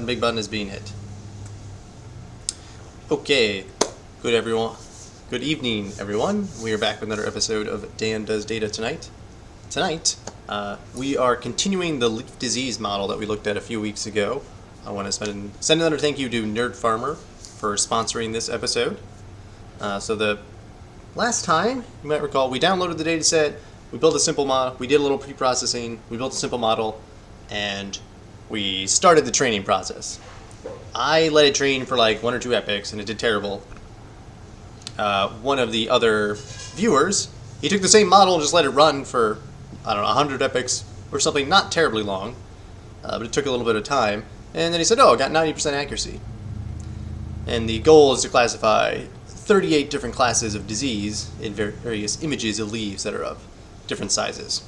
big button is being hit. Okay, good evening, everyone. We are back with another episode of Dan Does Data tonight. Tonight, we are continuing the leaf disease model that we looked at a few weeks ago. I want to send another thank you to Nerd Farmer for sponsoring this episode. So the last time, you might recall, we downloaded the data set, we built a simple model, we did a little pre-processing, we built a simple model, and we started the training process. I let it train for like 1 or 2 epochs, and it did terrible. One of the other viewers, he took the same model and just let it run for, I don't know, 100 epochs or something, not terribly long, but it took a little bit of time. And then he said, oh, I got 90% accuracy. And the goal is to classify 38 different classes of disease in various images of leaves that are of different sizes.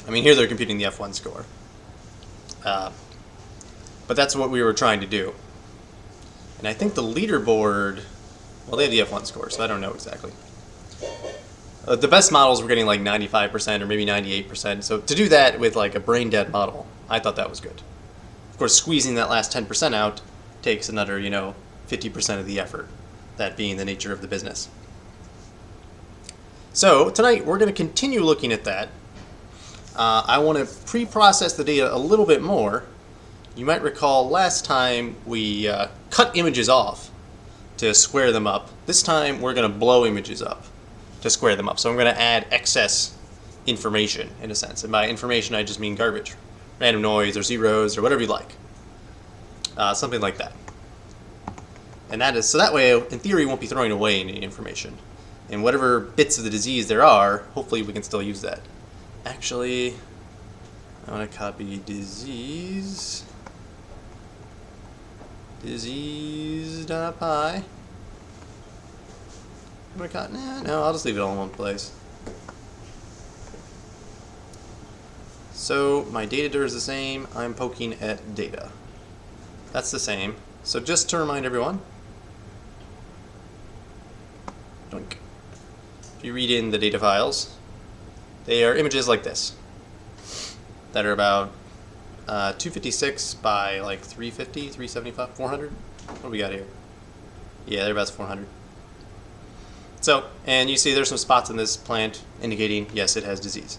I mean, here they're computing the F1 score. But that's what we were trying to do. And I think the leaderboard, well, they have the F1 score, so I don't know exactly. The best models were getting like 95% or maybe 98%. So to do that with like a brain dead model, I thought that was good. Of course, squeezing that last 10% out takes another, 50% of the effort, that being the nature of the business. So tonight we're going to continue looking at that. I want to pre-process the data a little bit more. You might recall last time we cut images off to square them up. This time we're going to blow images up to square them up. So I'm going to add excess information, in a sense. And by information I just mean garbage. Random noise or zeros or whatever you like. Something like that. And so that way, in theory, we won't be throwing away any information. And whatever bits of the disease there are, hopefully we can still use that. Actually, I want to copy disease.py. No, I'll just leave it all in one place. So my data dir is the same. I'm poking at data. That's the same. So just to remind everyone, doink. If you read in the data files, they are images like this that are about 256 by like 350, 375, 400. What do we got here? Yeah, they're about 400. So, and you see there's some spots in this plant indicating, yes, it has disease.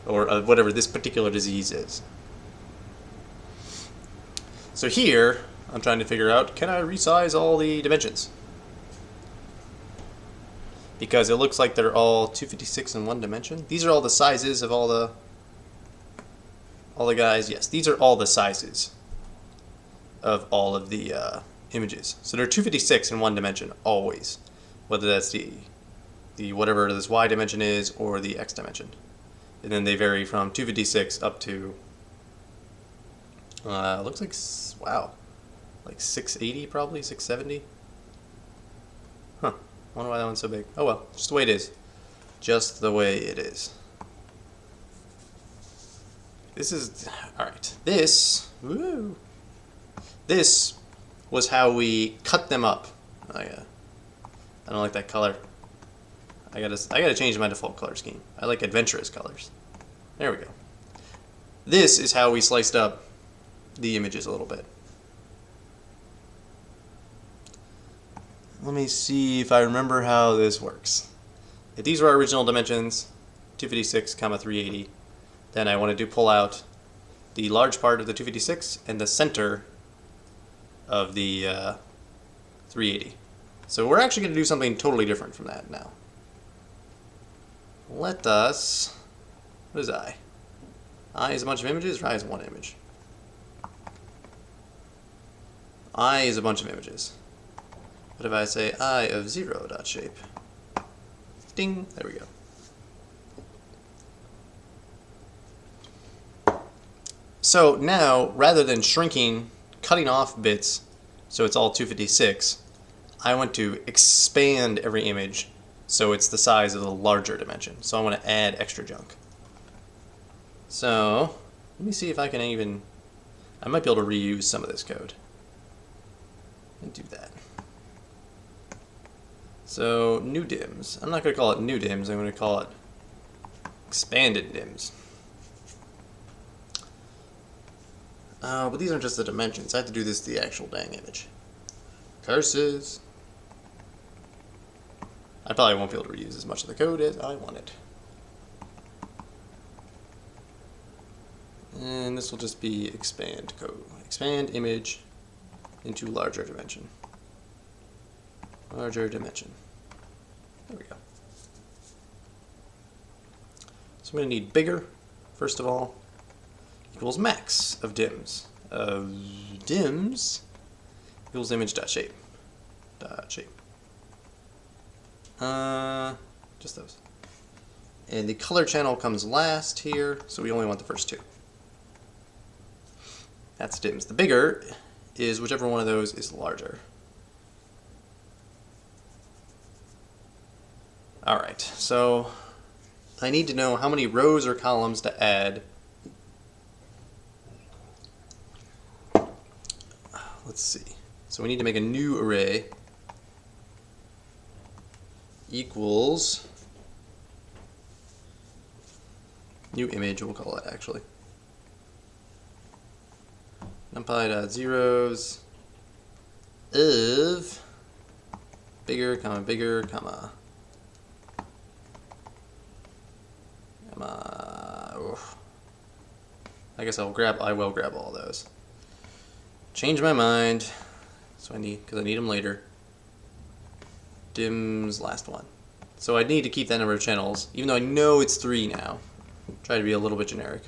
Or whatever this particular disease is. So here, I'm trying to figure out, can I resize all the dimensions? Because it looks like they're all 256 in one dimension. These are all the sizes of all the guys. Yes, these are all the sizes of all of the images. So they're 256 in one dimension, always. Whether that's the whatever this y dimension is or the x dimension. And then they vary from 256 up to, looks like, wow, like 680 probably, 670. Huh, wonder why that one's so big. Oh well, just the way it is. Just the way it is. This is, alright, this was how we cut them up. I don't like that color. I gotta change my default color scheme. I like adventurous colors. There we go. This is how we sliced up the images a little bit. Let me see if I remember how this works. If these were our original dimensions, 256, 380, then I wanted to pull out the large part of the 256 and the center of the 380. So we're actually going to do something totally different from that now. Let us, what is I? I is a bunch of images, or I is one image? I is a bunch of images. What if I say I of 0.shape? Ding, there we go. So now, rather than shrinking, cutting off bits, so it's all 256, I want to expand every image so it's the size of the larger dimension. So I want to add extra junk. So let me see if I can even, I might be able to reuse some of this code and do that. So new dims. I'm not going to call it new dims. I'm going to call it expanded dims. But these aren't just the dimensions. I have to do this to the actual dang image. Curses. I probably won't be able to reuse as much of the code as I wanted. And this will just be expand code. Expand image into larger dimension. Larger dimension. There we go. So I'm going to need bigger, first of all, equals max of dims. Of dims equals image.shape. Shape. Just those. And the color channel comes last here, so we only want the first two. That's dims. The bigger is whichever one of those is larger. Alright, so I need to know how many rows or columns to add. Let's see. So we need to make a new array equals new image, we'll call it actually. NumPy.zeros of bigger, comma. I guess I will grab all those. Change my mind, so because I need them later. Dims last one. So I need to keep that number of channels, even though I know it's 3 now. Try to be a little bit generic.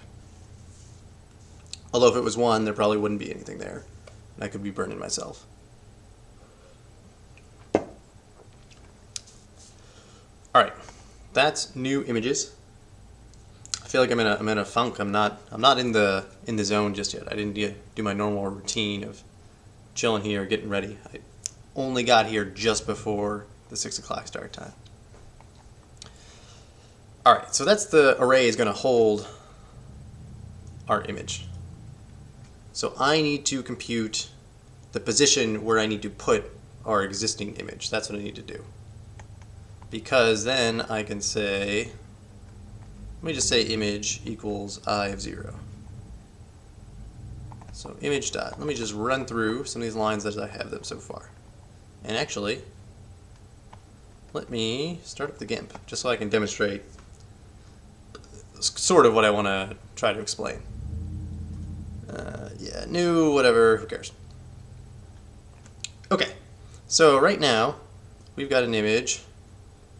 Although if it was 1, there probably wouldn't be anything there, and I could be burning myself. All right, that's new images. I feel like I'm in a funk. I'm not in the zone just yet. I didn't do my normal routine of chilling here, getting ready. I only got here just before the 6 o'clock start time. All right, so that's the array is going to hold our image. So I need to compute the position where I need to put our existing image. That's what I need to do. Because then I can say, let me just say image equals I of 0. So image dot, let me just run through some of these lines as I have them so far. And actually, let me start up the GIMP, just so I can demonstrate sort of what I want to try to explain. Yeah, new, whatever, who cares? Okay, so right now, we've got an image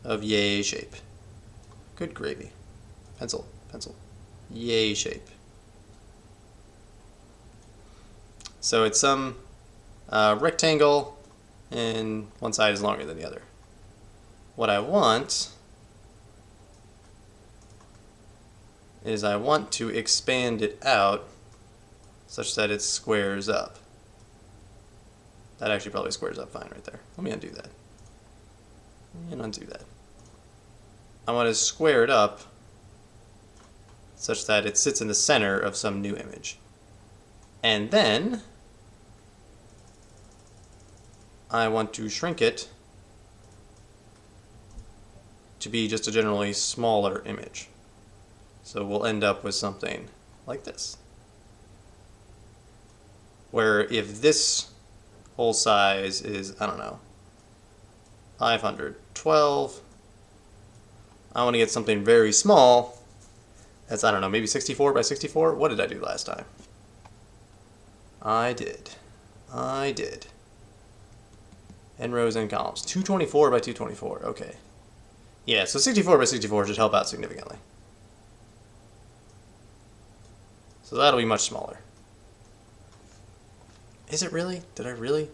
of yay shape. Good gravy. Pencil. Yay shape. So it's some rectangle, and one side is longer than the other. What I want is I want to expand it out such that it squares up. That actually probably squares up fine right there. Let me undo that. And undo that. I want to square it up such that it sits in the center of some new image. And then I want to shrink it to be just a generally smaller image. So we'll end up with something like this, where if this whole size is, I don't know, 512, I want to get something very small that's, I don't know, maybe 64 by 64. What did I do last time? I did. N rows and columns. 224 by 224. Okay. Yeah, so 64 by 64 should help out significantly. So that'll be much smaller. Is it really? Did I really?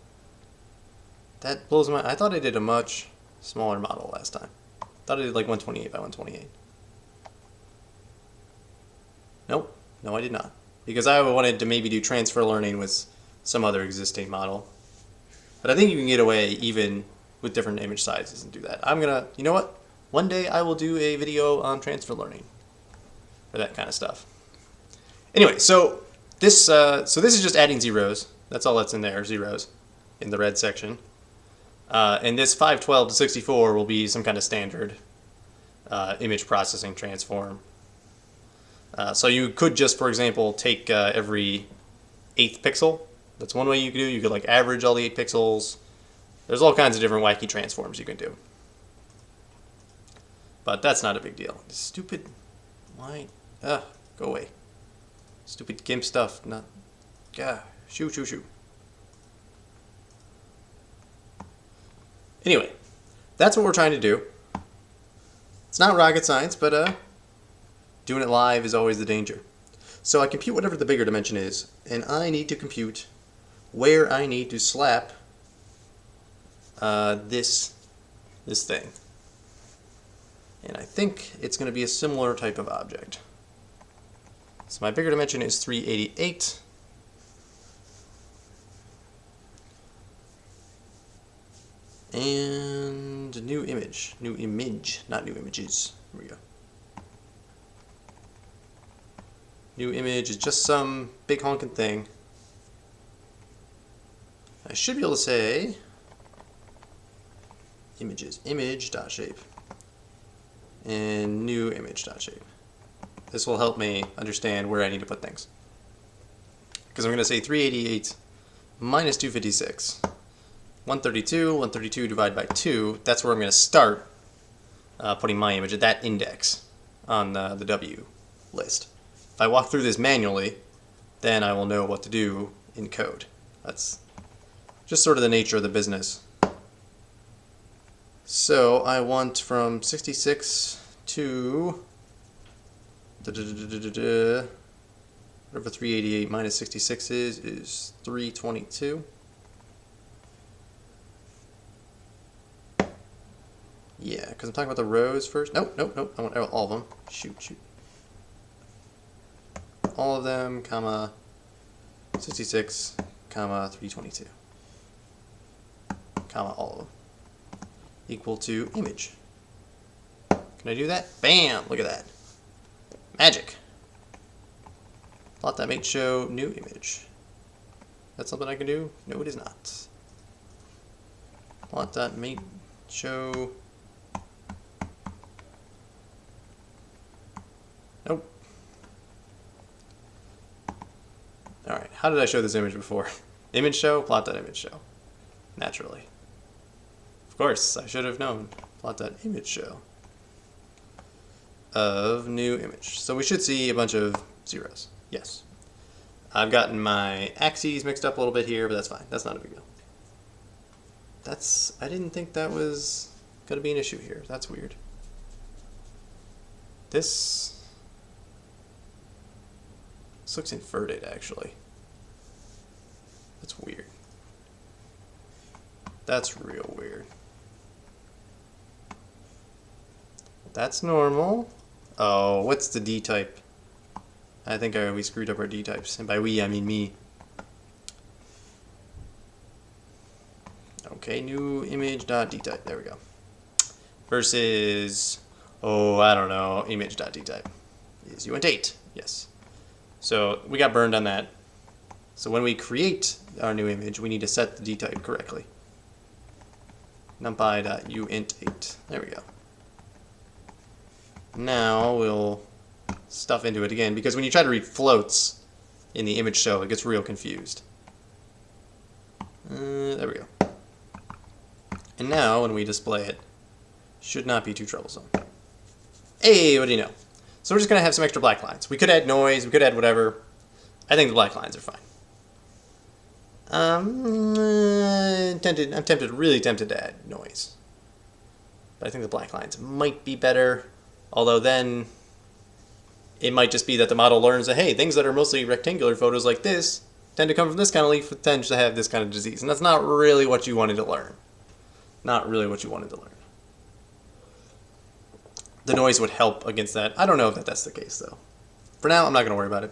That blows my... I thought I did a much smaller model last time. I thought I did like 128 by 128. Nope. No, I did not. Because I wanted to maybe do transfer learning with some other existing model. But I think you can get away even with different image sizes and do that. I'm gonna... You know what? One day I will do a video on transfer learning for that kind of stuff. Anyway, so this is just adding zeros. That's all that's in there, zeros, in the red section. And this 512 to 64 will be some kind of standard image processing transform. So you could just, for example, take every eighth pixel. That's one way you could do. You could like average all the 8 pixels. There's all kinds of different wacky transforms you can do. But that's not a big deal. Stupid, why? Go away. Stupid GIMP stuff. Not, shoo. Anyway, that's what we're trying to do. It's not rocket science, but doing it live is always the danger. So I compute whatever the bigger dimension is, and I need to compute where I need to slap this thing. And I think it's going to be a similar type of object. So my bigger dimension is 388. And new image, not new images. Here we go. New image is just some big honking thing. I should be able to say images, image.shape, and new image.shape. This will help me understand where I need to put things. Because I'm going to say 388 minus 256. 132 divided by 2, that's where I'm going to start putting my image at that index on the W list. If I walk through this manually, then I will know what to do in code. That's just sort of the nature of the business. So I want from 66 to whatever 388 minus 66 is 322. Yeah, because I'm talking about the rows first. Nope. I want all of them. Shoot. All of them, comma, 66, comma, 322. Comma, all of them. Equal to image. Can I do that? Bam! Look at that. Magic. Plot that mate show new image. That's something I can do? No, it is not. Plot that mate show. Nope. Alright, how did I show this image before? Image show, plot that image show. Naturally. Of course, I should have known. Plot that image show of new image. So we should see a bunch of zeros. Yes. I've gotten my axes mixed up a little bit here, but that's fine. That's not a big deal. I didn't think that was going to be an issue here. That's weird. This looks inverted, actually. That's weird. That's real weird. That's normal. Oh, what's the D type? I think we screwed up our D types. And by we, I mean me. Okay, new image.dtype. There we go. Versus, I don't know, image.dtype is uint8. Yes. So we got burned on that. So when we create our new image, we need to set the D type correctly. numpy.uint8. There we go. Now we'll stuff into it again, because when you try to read floats in the image show, it gets real confused. There we go. And now when we display it, should not be too troublesome. Hey, what do you know? So we're just going to have some extra black lines. We could add noise, we could add whatever. I think the black lines are fine. I'm really tempted to add noise. But I think the black lines might be better. Although then it might just be that the model learns that, hey, things that are mostly rectangular photos like this tend to come from this kind of leaf, tends to have this kind of disease. And that's not really what you wanted to learn. Not really what you wanted to learn. The noise would help against that. I don't know if that's the case, though. For now, I'm not going to worry about it.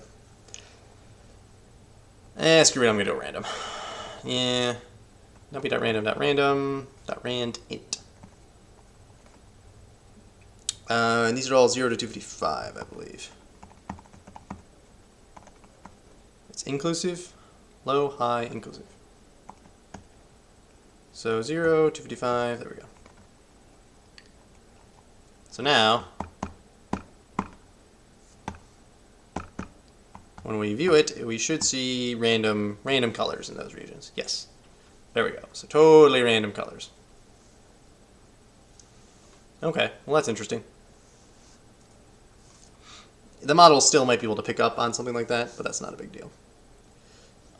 Screw it, I'm going to do a random. Yeah. numpy.random.random.rand int. And these are all 0 to 255, I believe. It's inclusive, low, high, inclusive. So 0, 255, there we go. So now, when we view it, we should see random colors in those regions. Yes. There we go. So totally random colors. Okay, well that's interesting. The model still might be able to pick up on something like that, but that's not a big deal.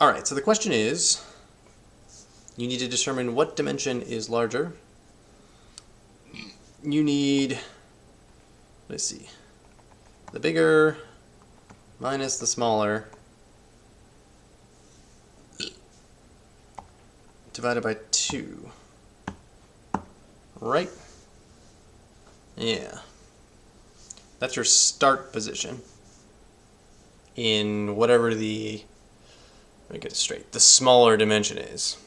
All right, so the question is, you need to determine what dimension is larger. You need, let's see, the bigger minus the smaller divided by 2. Right? Yeah. That's your start position in whatever the, let me get it straight, the smaller dimension is.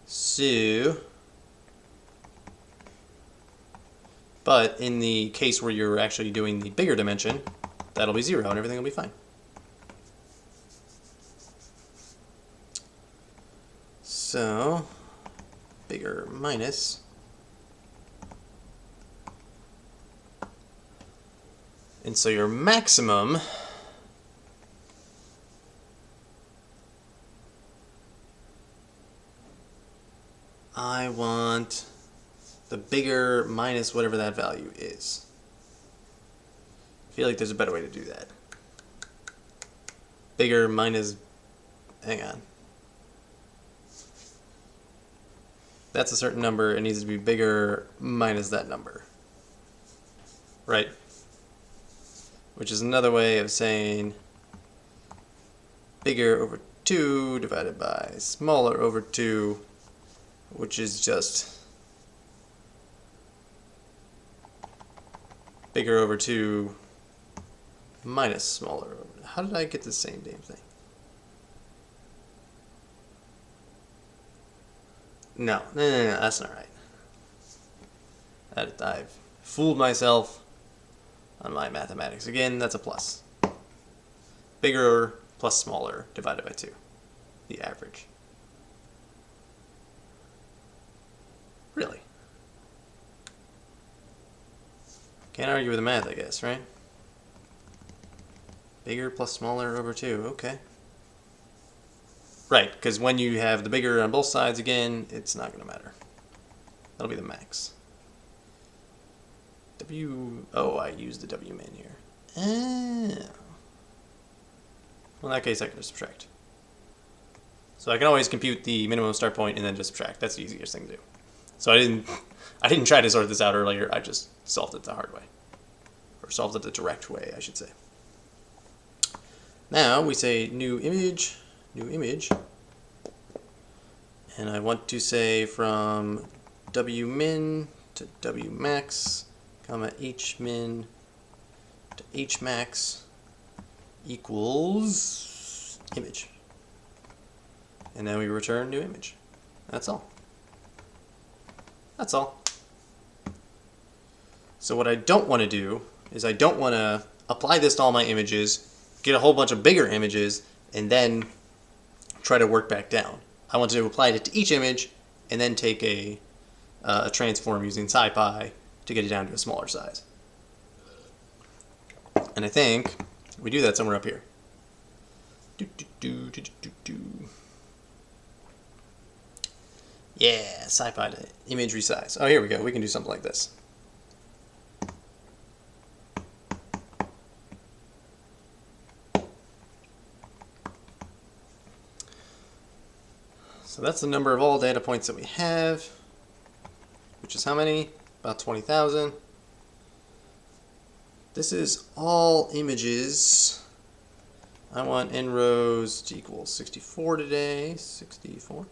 So, but in the case where you're actually doing the bigger dimension, that'll be 0 and everything will be fine. So, bigger minus. And so your maximum I want the bigger minus whatever that value is. I feel like there's a better way to do that. Bigger minus, hang on. That's a certain number, it needs to be bigger minus that number. Right? Which is another way of saying bigger over 2 divided by smaller over 2, which is just bigger over 2 minus smaller over. How did I get the same damn thing? No, that's not right. I've fooled myself on my mathematics. Again, that's a plus. Bigger plus smaller divided by 2, the average. Really? Can't argue with the math, I guess, right? Bigger plus smaller over 2, okay. Right, because when you have the bigger on both sides again, it's not going to matter. That'll be the max. Oh, I used the W min here. Oh. Well, in that case, I can just subtract. So I can always compute the minimum start point and then just subtract. That's the easiest thing to do. So I didn't try to sort this out earlier. I just solved it the hard way, or solved it the direct way, I should say. Now we say new image, and I want to say from W min to W max, comma H min to H max equals image. And then we return new image. That's all. That's all. So what I don't want to do is I don't want to apply this to all my images, get a whole bunch of bigger images, and then try to work back down. I want to apply it to each image and then take a transform using SciPy to get it down to a smaller size. And I think we do that somewhere up here. Yeah, SciPy to image resize. Oh, here we go. We can do something like this. So that's the number of all data points that we have, which is how many? About 20,000. This is all images. I want n rows to equal 64 today, 64.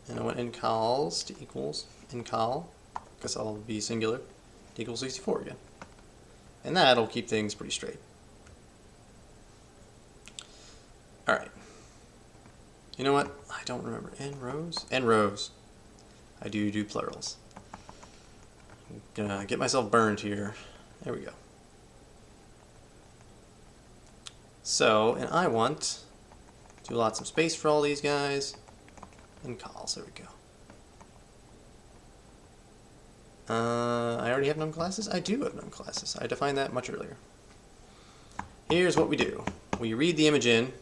And I want n cols to equals n col, because I'll be singular, to equal 64 again. And that'll keep things pretty straight. All right. You know what? I don't remember. N rows? N rows. I do plurals. I'm gonna get myself burned here. There we go. So, and I want to allot some space for all these guys. And cols, there we go. I already have num classes? I do have num classes. I defined that much earlier. here's what we do. We read the image in.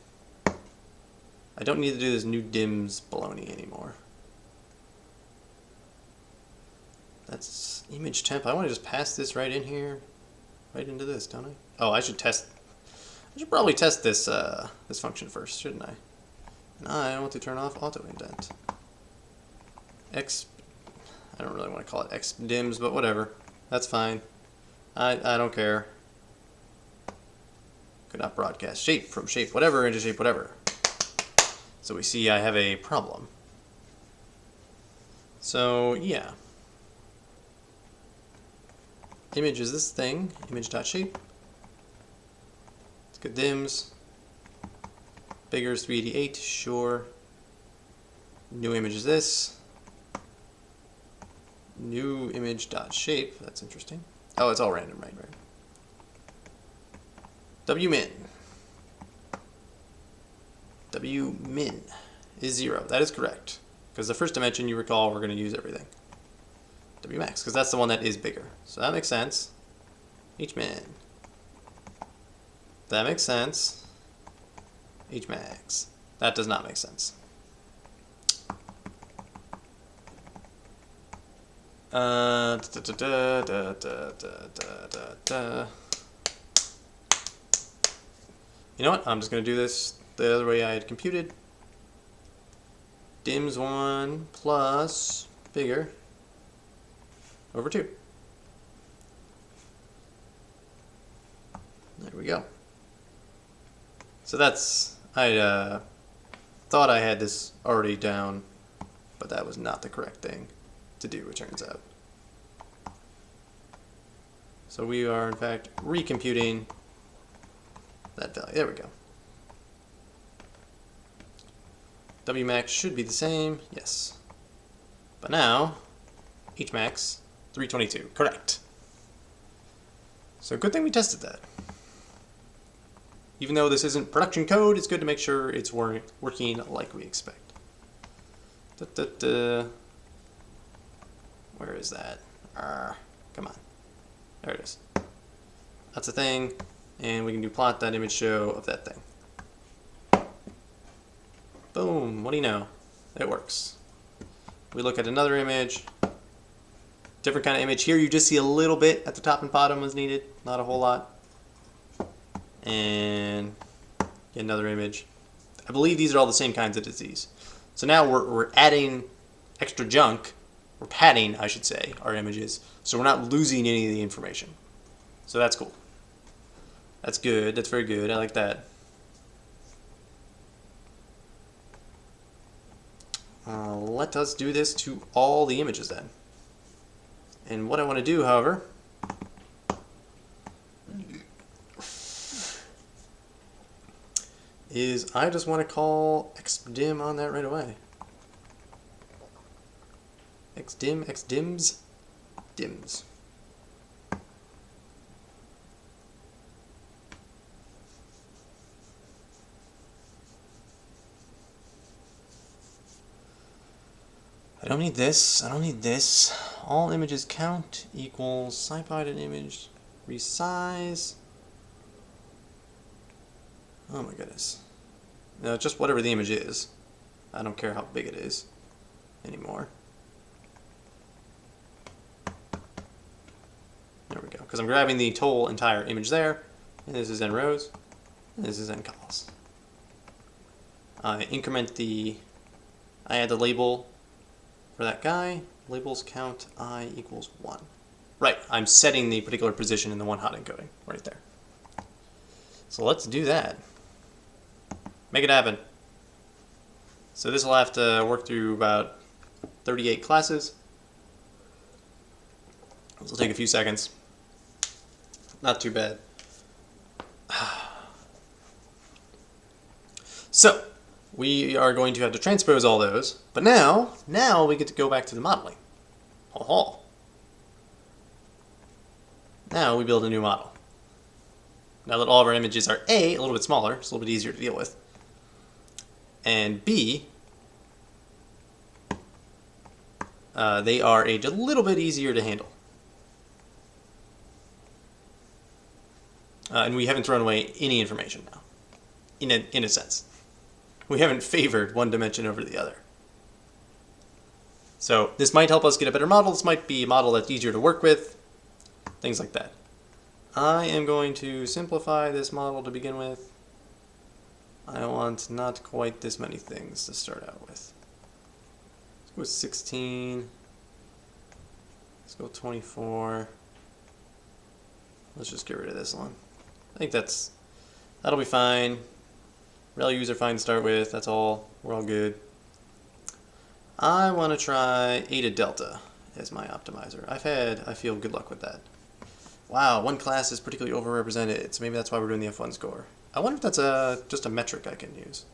I don't need to do this new dims baloney anymore. That's image temp. I want to just pass this right in here, right into this, don't I? Oh, I should probably test this this function first, shouldn't I? And I want to turn off auto indent. I don't really want to call it xdims, but whatever. That's fine. I don't care. Could not broadcast shape from shape whatever into shape whatever. So we see I have a problem. So yeah. Image is this thing, image.shape. Let's go dims. Bigger is 388, sure. New image is this. New image.shape, that's interesting. Oh, it's all random, right. Wmin. Wmin is 0. That is correct. Because the first dimension, you recall, we're going to use everything. Wmax, because that's the one that is bigger. So that makes sense. Hmin. That makes sense. Hmax. That does not make sense. You know what? I'm just going to do this the other way I had computed. Dims 1 plus bigger over 2. There we go. So that's, I thought I had this already down, but that was not the correct thing to do, it turns out. So we are in fact recomputing that value. There we go. Wmax should be the same, yes. But now, Hmax, 322, correct. So good thing we tested that. Even though this isn't production code, it's good to make sure it's working like we expect. Where is that? Come on. There it is. That's a thing, and we can do plot.image_show of that thing. Boom, what do you know? It works. We look at another image, different kind of image. Here you just see a little bit at the top and bottom was needed, not a whole lot. And get another image. I believe these are all the same kinds of disease. So now we're adding extra junk, we're padding, I should say, our images, so we're not losing any of the information. So that's cool. That's good, that's very good, I like that. Let us do this to all the images then. And what I want to do, however, is I just want to call xdim on that right away. Xdim, xdims, dims. I don't need this, I don't need this. All images count equals sciped image resize. Oh my goodness. No, just whatever the image is. I don't care how big it is anymore. There we go. Because I'm grabbing the whole entire image there. And this is n rows. And this is n columns. I add the label for that guy. Labels count I equals 1. Right, I'm setting the particular position in the one hot encoding right there. So let's do that. Make it happen. So this will have to work through about 38 classes. This will take a few seconds. Not too bad. So we are going to have to transpose all those, but now we get to go back to the modeling. Now we build a new model. Now that all of our images are A, a little bit smaller, it's a little bit easier to deal with, and B, they are a little bit easier to handle. And we haven't thrown away any information now, in a sense. We haven't favored one dimension over the other. So this might help us get a better model. This might be a model that's easier to work with, things like that. I am going to simplify this model to begin with. I want not quite this many things to start out with. Let's go with 16. Let's go 24. Let's just get rid of this one. I think that'll be fine. Values are fine to start with. That's all. We're all good. I want to try eta delta as my optimizer. I feel good luck with that. Wow, one class is particularly overrepresented, so maybe that's why we're doing the F1 score. I wonder if that's just a metric I can use.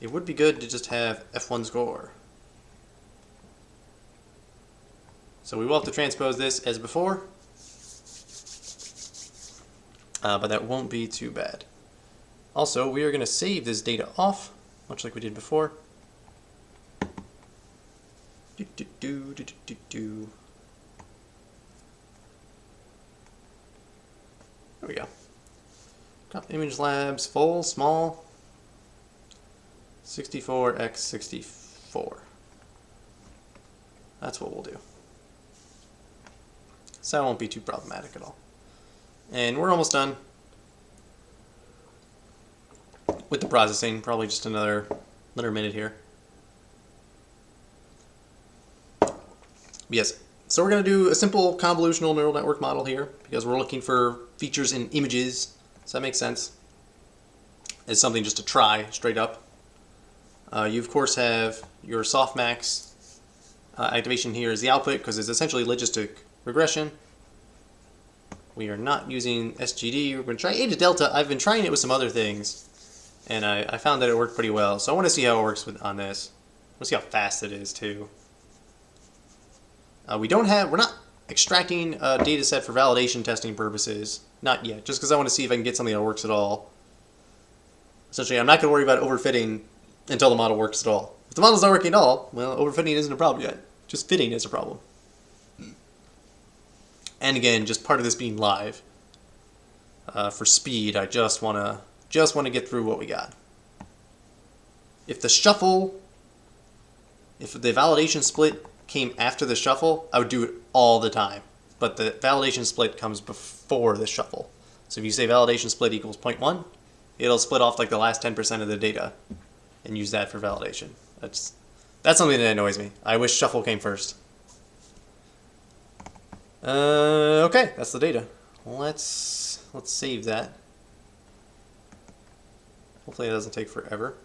It would be good to just have F1 score. So we will have to transpose this as before, but that won't be too bad. Also, we are going to save this data off, much like we did before. There we go. Top image labs, full, small, 64x64. That's what we'll do. So that won't be too problematic at all. And we're almost done with the processing. Probably just another minute here. Yes. So we're going to do a simple convolutional neural network model here because we're looking for features in images. So that makes sense. It's something just to try straight up. You of course have your softmax activation here is the output because it's essentially logistic regression. We are not using SGD. We're going to try eta delta. I've been trying it with some other things, and I found that it worked pretty well. So I want to see how it works on this. I want to see how fast it is too. We're not extracting a data set for validation testing purposes. Not yet, just because I want to see if I can get something that works at all. Essentially, I'm not going to worry about overfitting until the model works at all. If the model's not working at all, well, overfitting isn't a problem yet. Just fitting is a problem. And again, just part of this being live. For speed, I just want to get through what we got. If the validation split came after the shuffle, I would do it all the time. But the validation split comes before the shuffle. So if you say validation split equals 0.1, it'll split off like the last 10% of the data and use that for validation. That's something that annoys me. I wish shuffle came first. Okay, that's the data. Let's save that. Hopefully it doesn't take forever.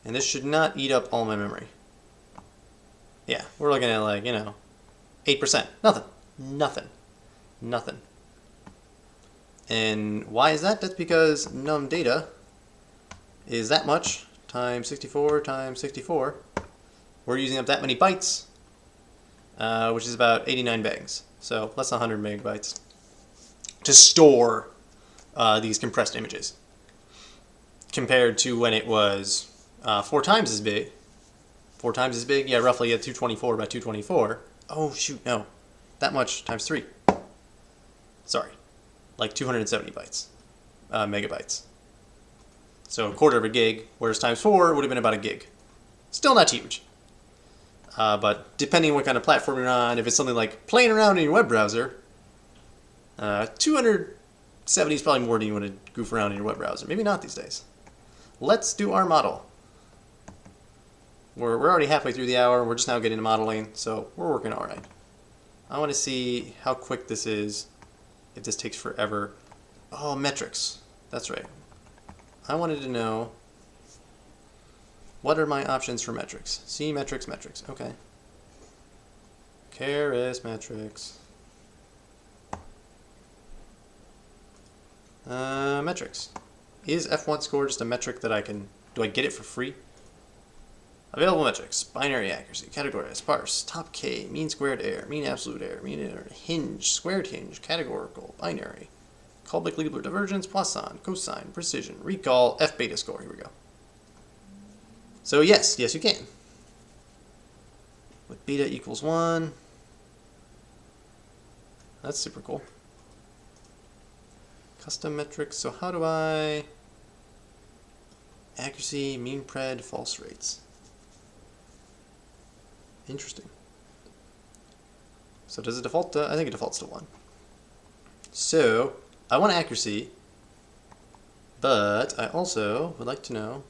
And this should not eat up all my memory. Yeah, we're looking at like, 8%. Nothing. And why is that? That's because num data is that much times 64 times 64. We're using up that many bytes, which is about 89 megs. So less than 100 megabytes to store these compressed images. Compared to when it was 4 times as big. 4 times as big? Yeah, roughly at 224 by 224. Oh, shoot, no. That much times 3. Sorry. Like 270 megabytes. So a quarter of a gig, whereas times 4 would have been about a gig. Still not huge. But depending on what kind of platform you're on, if it's something like playing around in your web browser, 270 is probably more than you want to goof around in your web browser. Maybe not these days. Let's do our model. We're already halfway through the hour. We're just now getting to modeling, so we're working all right. I want to see how quick this is, if this takes forever. Oh, metrics. That's right. I wanted to know what are my options for metrics. See metrics. Okay. Keras metrics. Metrics. Is F1 score just a metric that do I get it for free? Available metrics: binary accuracy, categorize, sparse, top K, mean squared error, mean absolute error, mean error, hinge, squared hinge, categorical, binary, Kolbeck-Leibler divergence, Poisson, cosine, precision, recall, F beta score. Here we go. So yes, you can. With beta equals 1. That's super cool. Custom metrics. So how do I... Accuracy, mean pred, false rates. Interesting. So does it default to... I think it defaults to 1. So I want accuracy, but I also would like to know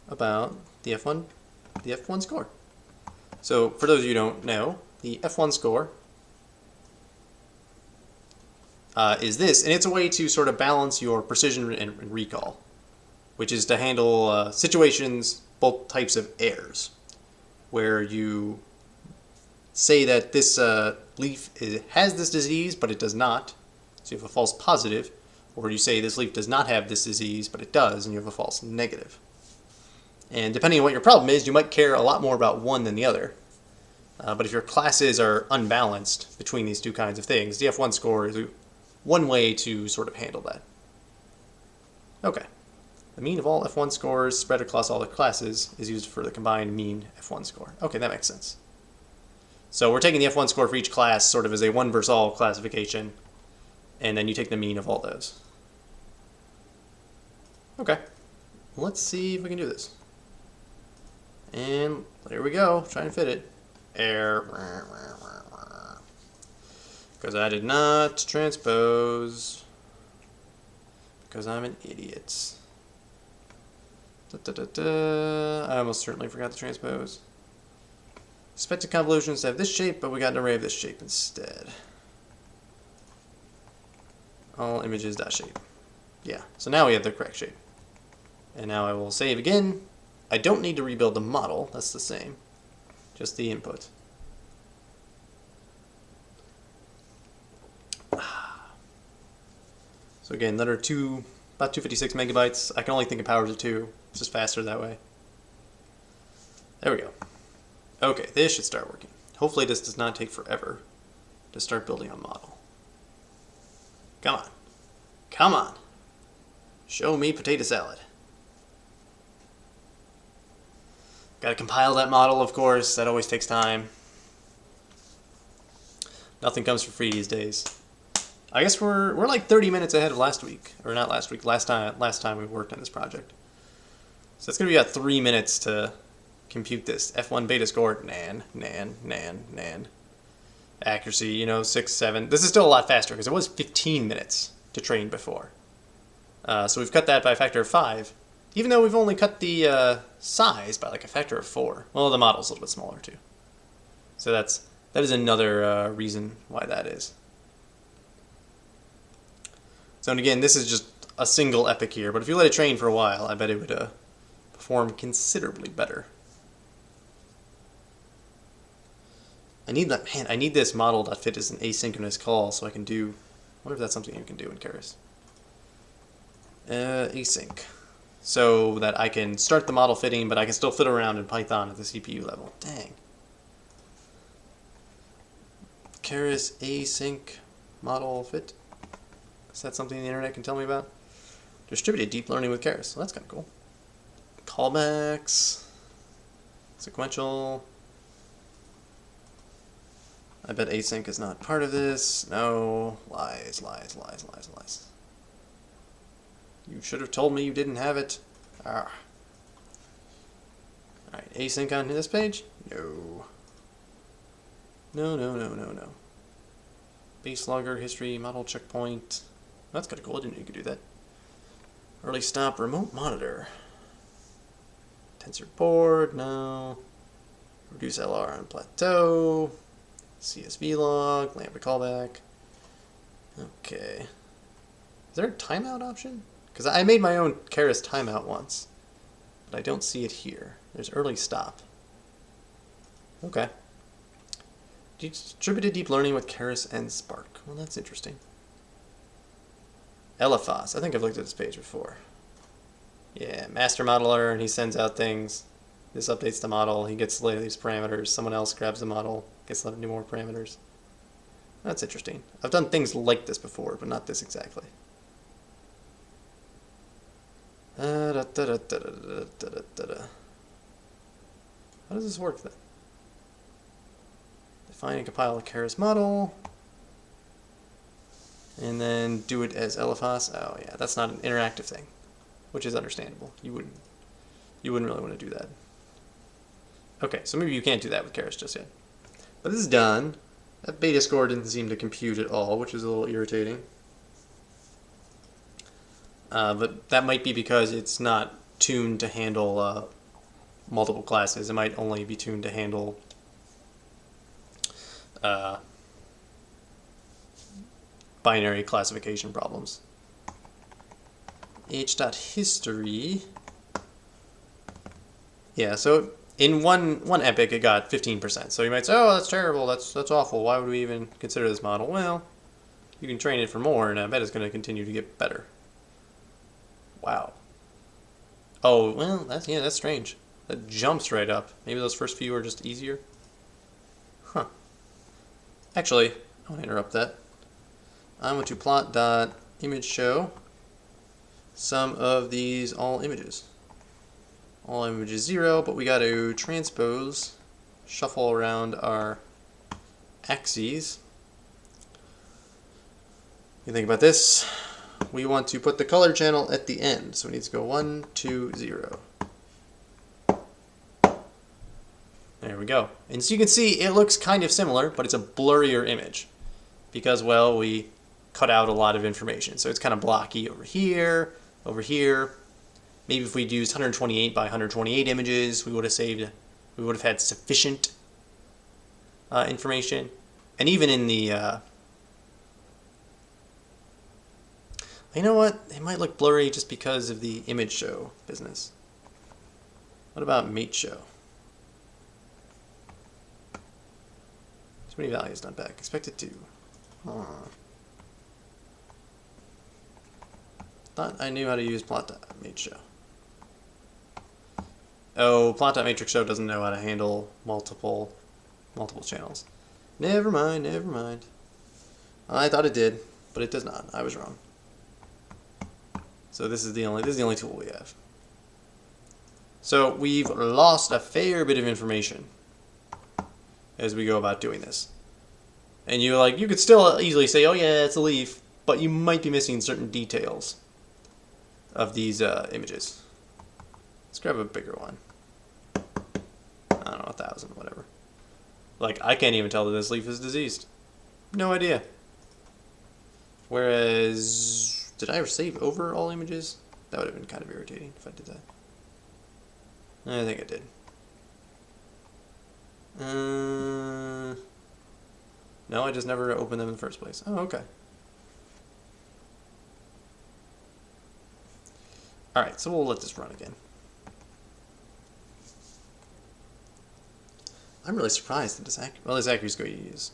about the F1 score. So for those of you who don't know, the F1 score is this, and it's a way to sort of balance your precision and recall, which is to handle situations, both types of errors, where you say that this leaf has this disease, but it does not, so you have a false positive, or you say this leaf does not have this disease, but it does, and you have a false negative. And depending on what your problem is, you might care a lot more about one than the other. But if your classes are unbalanced between these two kinds of things, the F1 score is one way to sort of handle that. Okay. The mean of all F1 scores spread across all the classes is used for the combined mean F1 score. Okay, that makes sense. So we're taking the F1 score for each class sort of as a one versus all classification, and then you take the mean of all those. Okay. Let's see if we can do this. And there we go, trying to fit it. Error. Because I did not transpose. Because I'm an idiot. I almost certainly forgot to transpose. Expected convolutions to have this shape, but we got an array of this shape instead. All images dot shape. Yeah, so now we have the correct shape. And now I will save again. I don't need to rebuild the model, that's the same. Just the input. So again, that are about 256 megabytes. I can only think of powers of 2. It's just faster that way. There we go. Okay, this should start working. Hopefully this does not take forever to start building a model. Come on. Come on. Show me potato salad. Gotta compile that model, of course. That always takes time. Nothing comes for free these days. I guess we're like 30 minutes ahead of last week. Or not last week, last time we worked on this project. So it's gonna be about 3 minutes to compute this. F1 beta score, nan. Accuracy, 6, 7. This is still a lot faster because it was 15 minutes to train before. So we've cut that by a factor of 5. Even though we've only cut the size by like a factor of 4. Well, the model's a little bit smaller too. So that is another reason why that is. So and again, this is just a single epic here, but if you let it train for a while, I bet it would perform considerably better. I need this model.fit as an asynchronous call so I can do. I wonder if that's something you can do in Keras. Async. So that I can start the model fitting, but I can still fit around in Python at the CPU level. Dang. Keras async model fit. Is that something the internet can tell me about? Distributed deep learning with Keras. Well, that's kind of cool. Callbacks. Sequential. I bet async is not part of this. No. Lies. You should have told me you didn't have it. Alright, async on this page? No. No. Base logger, history, model checkpoint. That's kind of cool, I didn't know you could do that. Early stop, remote monitor. Tensor board, no. Reduce LR on plateau. CSV log, lambda callback. Okay. Is there a timeout option? Because I made my own Keras timeout once, but I don't see it here. There's early stop. Okay. Distributed deep learning with Keras and Spark. Well, that's interesting. LFOS. I think I've looked at this page before. Yeah, master modeler, and he sends out things. This updates the model. He gets these parameters. Someone else grabs the model, gets new more parameters. That's interesting. I've done things like this before, but not this exactly. How does this work then? Define and compile a Keras model. And then do it as LFOS. Oh yeah, that's not an interactive thing, which is understandable. You wouldn't really want to do that. Okay, so maybe you can't do that with Keras just yet. But this is done. That beta score didn't seem to compute at all, which is a little irritating. But that might be because it's not tuned to handle multiple classes. It might only be tuned to handle binary classification problems. H.history. Yeah, so in one epoch it got 15%. So you might say, oh, that's terrible, that's awful, why would we even consider this model? Well, you can train it for more, and I bet it's going to continue to get better. Wow. Oh, well, that's strange. That jumps right up. Maybe those first few are just easier? Huh. Actually, I want to interrupt that. I want to plot.image show some of these all images. All images 0, but we got to transpose, shuffle around our axes. You think about this. We want to put the color channel at the end, so it needs to go 1, 2, 0. There we go. And so you can see it looks kind of similar, but it's a blurrier image because, well, we cut out a lot of information. So it's kind of blocky over here, over here. Maybe if we'd used 128 by 128 images, we would have had sufficient information. And even in the, you know what? It might look blurry just because of the image show business. What about mate show? Too many values not back. Expected to. Thought I knew how to use plot.mate show. Oh, plot.matrix show doesn't know how to handle multiple channels. Never mind, never mind. I thought it did, but it does not. I was wrong. So this is the only tool we have. So we've lost a fair bit of information as we go about doing this. And you could still easily say, oh yeah, it's a leaf, but you might be missing certain details of these images. Let's grab a bigger one. I don't know, 1,000, whatever. Like, I can't even tell that this leaf is diseased. No idea. Whereas, did I ever save over all images? That would have been kind of irritating if I did that. I think I did. No, I just never opened them in the first place. Oh, okay. Alright, so we'll let this run again. I'm really surprised that this accuracy score you use.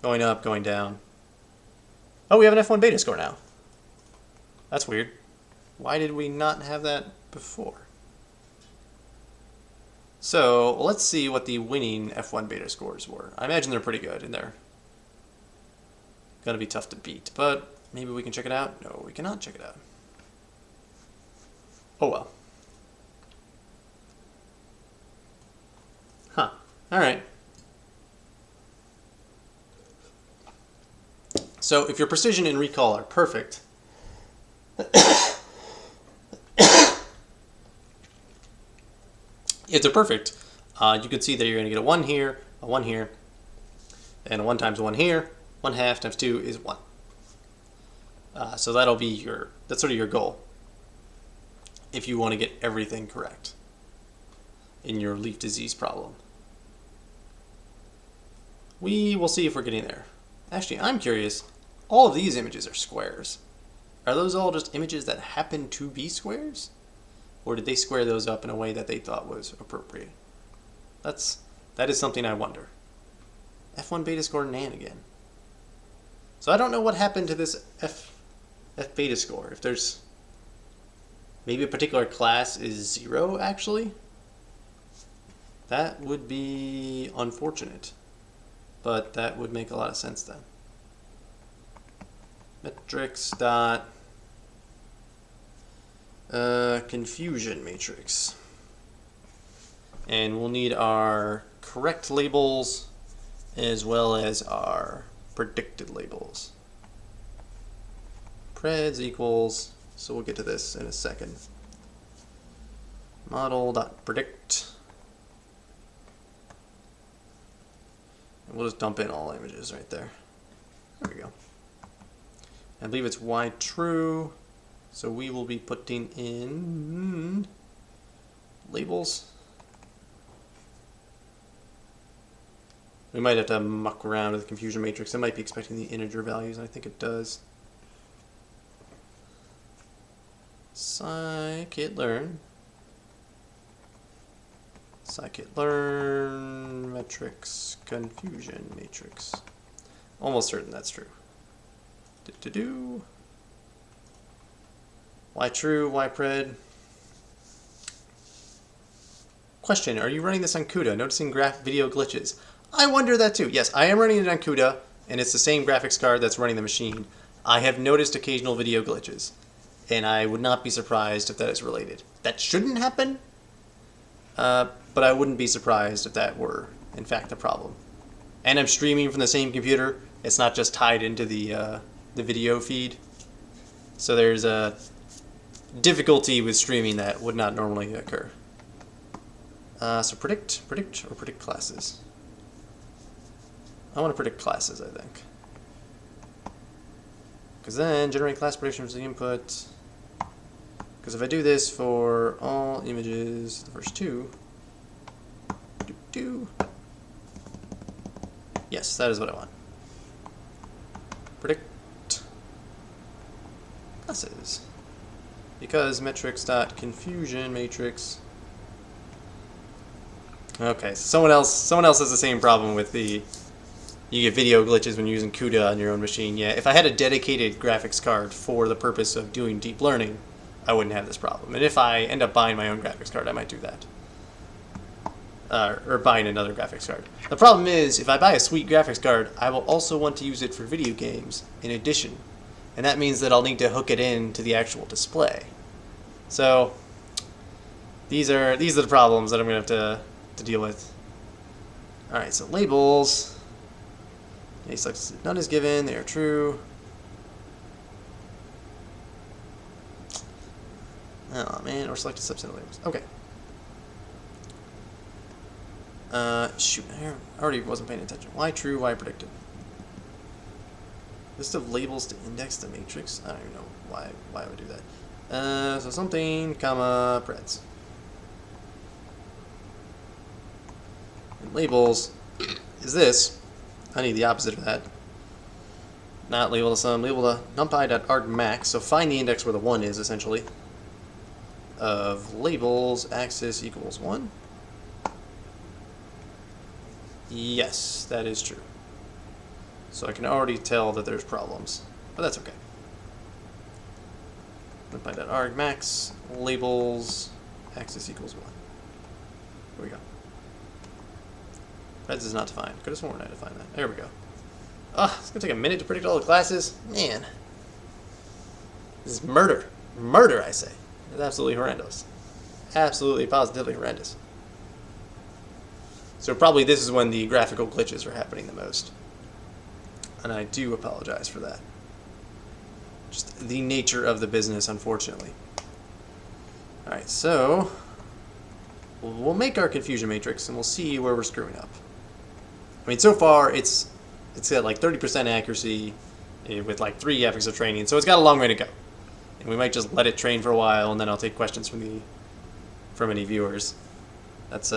Going up, going down. Oh, we have an F1 beta score now. That's weird. Why did we not have that before? So, let's see what the winning F1 beta scores were. I imagine they're pretty good, and they're gonna be tough to beat, but maybe we can check it out? No, we cannot check it out. Oh well. Huh. Alright. So, if your precision and recall are perfect, if they're perfect, you can see that you're going to get a 1 here, a 1 here, and a 1 times 1 here. 1/2 times 2 is 1. So that'll be that's sort of your goal if you want to get everything correct in your leaf disease problem. We will see if we're getting there. Actually, I'm curious, all of these images are squares. Are those all just images that happen to be squares? Or did they square those up in a way that they thought was appropriate? That is something I wonder. F1 beta score nan again. So I don't know what happened to this F beta score. If there's maybe a particular class is 0 actually, that would be unfortunate. But that would make a lot of sense then. Metrics dot confusion matrix. And we'll need our correct labels as well as our predicted labels. Preds equals, so we'll get to this in a second. Model.predict. And we'll just dump in all images right there. There we go. I believe it's Y true, so we will be putting in labels. We might have to muck around with the confusion matrix. It might be expecting the integer values, and I think it does. Scikit-learn. Scikit-learn metrics confusion matrix. Almost certain that's true. Y true, Y pred. Question, are you running this on CUDA? Noticing video glitches. I wonder that too. Yes, I am running it on CUDA, and it's the same graphics card that's running the machine. I have noticed occasional video glitches, and I would not be surprised if that is related. That shouldn't happen, but I wouldn't be surprised if that were, in fact, the problem. And I'm streaming from the same computer. It's not just tied into the video feed. So there's a difficulty with streaming that would not normally occur. So predict classes. I want to predict classes, I think. Because then generate class prediction from the input. Because if I do this for all images, the first two, yes, that is what I want. Predict classes. Because metrics.confusion matrix. Okay, so someone else has the same problem with the. You get video glitches when you're using CUDA on your own machine. Yeah, if I had a dedicated graphics card for the purpose of doing deep learning, I wouldn't have this problem. And if I end up buying my own graphics card, I might do that. Or buying another graphics card. The problem is, if I buy a sweet graphics card, I will also want to use it for video games in addition. And that means that I'll need to hook it in to the actual display. So, these are the problems that I'm going to have to deal with. Alright, so labels. None is given, they are true. Oh man, or select a subset of labels. Okay. Shoot, I already wasn't paying attention. Y true, Y predicted. List of labels to index the matrix. I don't even know why I would do that. So something, comma, preds. And labels is this. I need the opposite of that. Not label to sum, label to numpy.argmax. So find the index where the 1 is, essentially. Of labels, axis equals 1. Yes, that is true. So I can already tell that there's problems, but that's okay. Numpy.argmax, labels, axis equals 1. Here we go. Preds is not defined. Could have sworn I defined that. There we go. Ah, it's gonna take a minute to predict all the classes. Man. This is murder. Murder, I say. It's absolutely horrendous. Absolutely, positively horrendous. So probably this is when the graphical glitches are happening the most. And I do apologize for that. Just the nature of the business, unfortunately. Alright, so we'll make our confusion matrix and we'll see where we're screwing up. I mean, so far it's got like 30% accuracy with like 3 epochs of training, so it's got a long way to go. And we might just let it train for a while, and then I'll take questions from any viewers. That's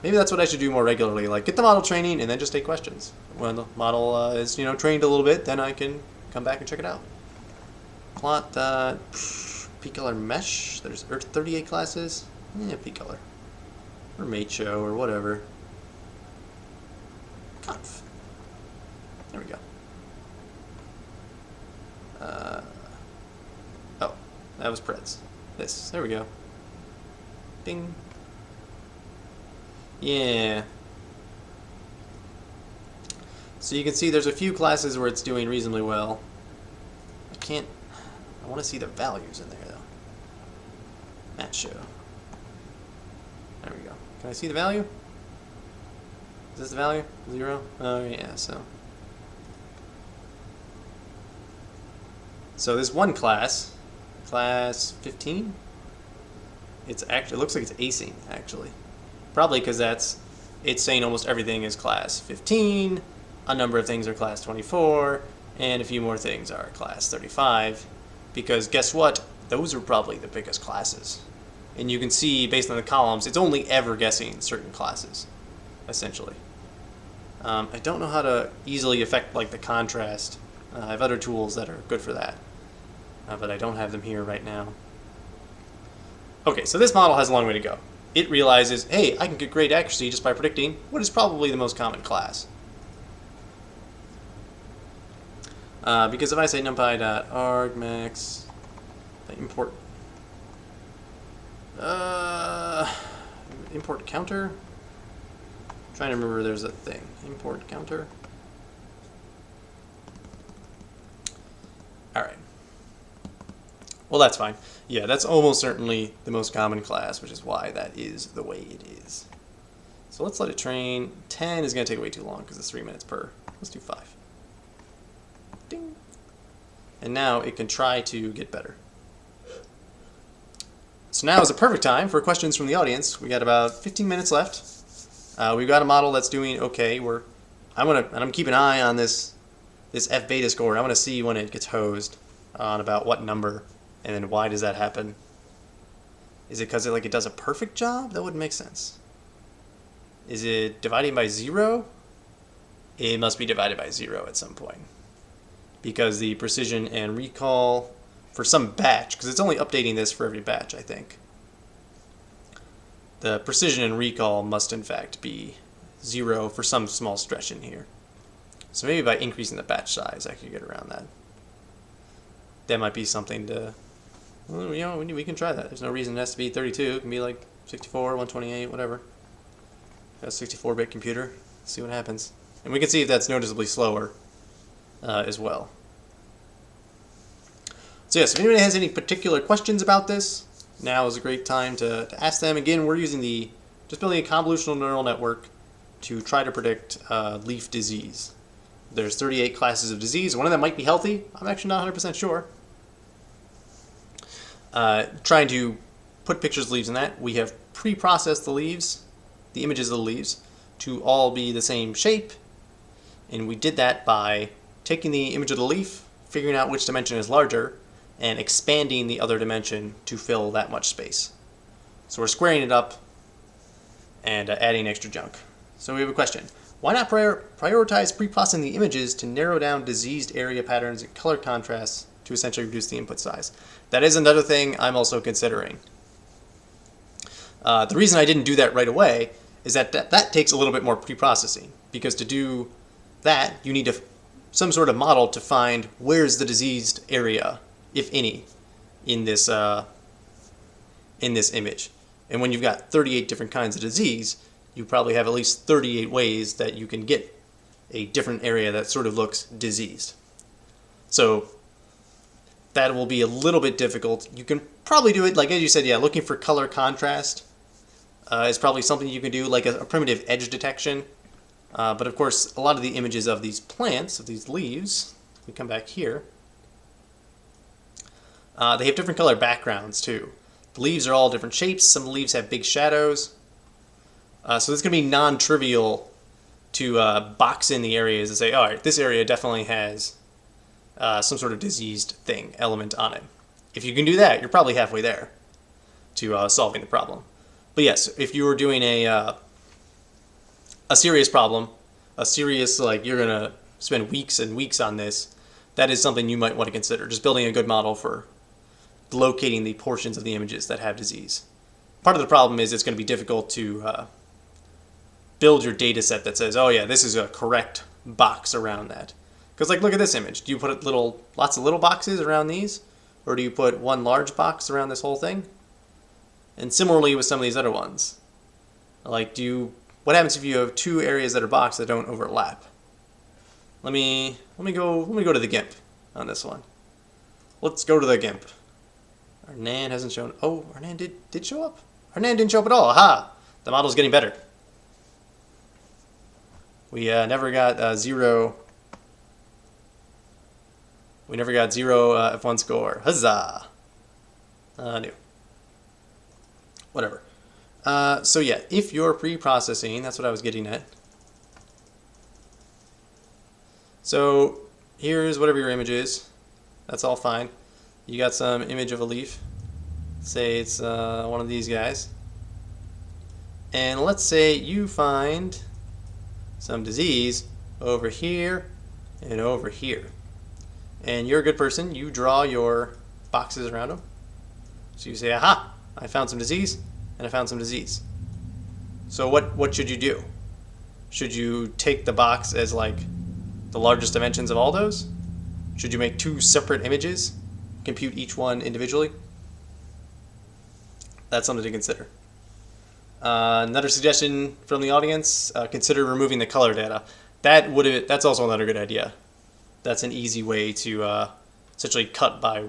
maybe that's what I should do more regularly. Like get the model training and then just take questions. When the model is trained a little bit, then I can come back and check it out. Plot p-color mesh. There's 38 classes. Yeah, p-color or mate show or whatever. Conf. There we go. Oh, that was preds. This. There we go. Ding. Yeah. So you can see there's a few classes where it's doing reasonably well. I want to see the values in there though. Match show. There we go. Can I see the value? Is this the value? 0? Oh yeah, so So this one class, class 15, it looks like it's acing actually. Probably because it's saying almost everything is class 15, a number of things are class 24, and a few more things are class 35. Because guess what? Those are probably the biggest classes. And you can see based on the columns, it's only ever guessing certain classes, essentially. I don't know how to easily affect like the contrast. I have other tools that are good for that, but I don't have them here right now. Okay, so this model has a long way to go. It realizes, hey, I can get great accuracy just by predicting what is probably the most common class. Because if I say numpy.argmax, import import counter. I'm trying to remember there's a thing. Import counter. Alright. Well, that's fine. Yeah, that's almost certainly the most common class, which is why that is the way it is. So let's let it train. 10 is going to take way too long because it's 3 minutes per. Let's do 5. Ding. And now it can try to get better. So now is a perfect time for questions from the audience. We got about 15 minutes left. We've got a model that's doing okay. I'm keeping an eye on this F beta score. I want to see when it gets hosed on about what number, and then why does that happen? Is it because it does a perfect job? That wouldn't make sense. Is it dividing by 0? It must be divided by 0 at some point, because the precision and recall for some batch, because it's only updating this for every batch, I think. The precision and recall must in fact be 0 for some small stretch in here. So maybe by increasing the batch size, I could get around that. That might be something to, well, we can try that. There's no reason it has to be 32. It can be like 64, 128, whatever. Got a 64-bit computer. Let's see what happens. And we can see if that's noticeably slower as well. So yes, if anybody has any particular questions about this, now is a great time to ask them. Again, we're using just building a convolutional neural network to try to predict leaf disease. There's 38 classes of disease. One of them might be healthy. I'm actually not 100% sure. Trying to put pictures of leaves in that, we have pre-processed the leaves, the images of the leaves, to all be the same shape. And we did that by taking the image of the leaf, figuring out which dimension is larger, and expanding the other dimension to fill that much space. So we're squaring it up and adding extra junk. So we have a question. Why not prioritize pre-processing the images to narrow down diseased area patterns and color contrasts to essentially reduce the input size? That is another thing I'm also considering. The reason I didn't do that right away is that takes a little bit more pre-processing, because to do that you need some sort of model to find where's the diseased area, if any, in this image. And when you've got 38 different kinds of disease, you probably have at least 38 ways that you can get a different area that sort of looks diseased. So that will be a little bit difficult. You can probably do it, like as you said, yeah, looking for color contrast is probably something you can do, like a primitive edge detection. But of course, a lot of the images of these plants, of these leaves, we come back here, they have different color backgrounds too. The leaves are all different shapes. Some leaves have big shadows. So it's going to be non-trivial to box in the areas and say, all right, this area definitely has some sort of diseased element on it. If you can do that, you're probably halfway there to solving the problem. But yes, if you were doing a serious problem, like you're going to spend weeks and weeks on this, that is something you might want to consider. Just building a good model for locating the portions of the images that have disease. Part of the problem is it's going to be difficult to build your data set that says, oh yeah, this is a correct box around that. Because like, look at this image. Do you put lots of little boxes around these? Or do you put one large box around this whole thing? And similarly with some of these other ones. Like, what happens if you have two areas that are boxed that don't overlap? Let me go to the GIMP on this one. Let's go to the GIMP. Our NAND hasn't shown. Oh, our NAND did show up. Our NAND didn't show up at all. Aha! The model's getting better. We never got 0. We never got 0 F1 score. Huzzah! New. Whatever. So yeah, if you're pre-processing, that's what I was getting at. So here's whatever your image is. That's all fine. You got some image of a leaf. Say it's one of these guys. And let's say you find some disease over here and over here. And you're a good person. You draw your boxes around them. So you say, aha, I found some disease and I found some disease. So what should you do? Should you take the box as like the largest dimensions of all those? Should you make 2 separate images, compute each one individually? That's something to consider. Another suggestion from the audience, consider removing the color data. That's also another good idea. That's an easy way to essentially cut by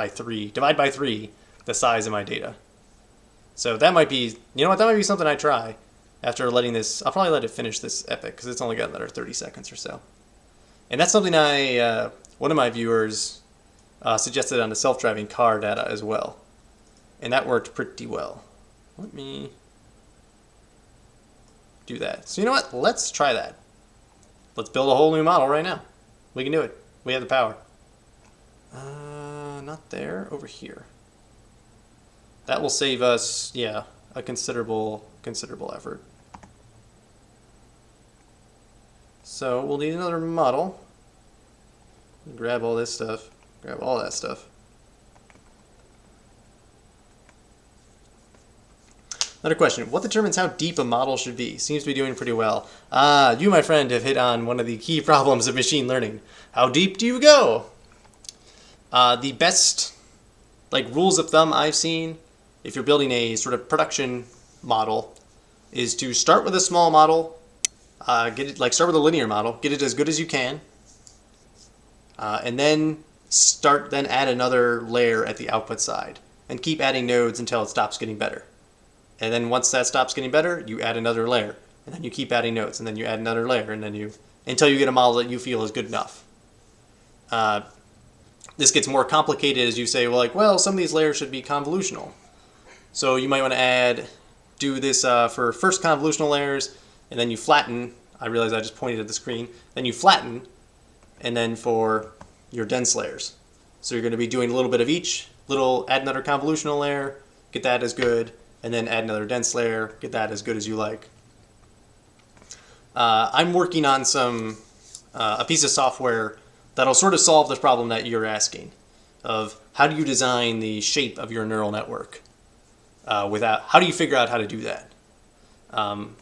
3, divide by 3 the size of my data. So that might be, you know what, that might be something I try after letting this. I'll probably let it finish this epic because it's only got another 30 seconds or so. And that's something one of my viewers suggested on the self-driving car data as well. And that worked pretty well. Let me do that. So you know what? Let's try that. Let's build a whole new model right now. We can do it. We have the power. Not there. Over here. That will save us, yeah, a considerable effort. So we'll need another model. Grab all this stuff. Grab all that stuff. Another question. What determines how deep a model should be? Seems to be doing pretty well. You, my friend, have hit on one of the key problems of machine learning. How deep do you go? The best rules of thumb I've seen, if you're building a sort of production model, is to start with a small model, start with a linear model, get it as good as you can, and then add another layer at the output side, and keep adding nodes until it stops getting better. And then once that stops getting better, you add another layer, and then you keep adding nodes, and then you add another layer, and then until you get a model that you feel is good enough. This gets more complicated as you say, well, some of these layers should be convolutional. So you might want to do this for first convolutional layers, and then you flatten. I realize I just pointed at the screen. Then you flatten, and then for your dense layers. So you're going to be doing a little bit of each, add another convolutional layer, get that as good, and then add another dense layer, get that as good as you like. I'm working on a piece of software that'll sort of solve this problem that you're asking of how do you design the shape of your neural network how do you figure out how to do that? I'm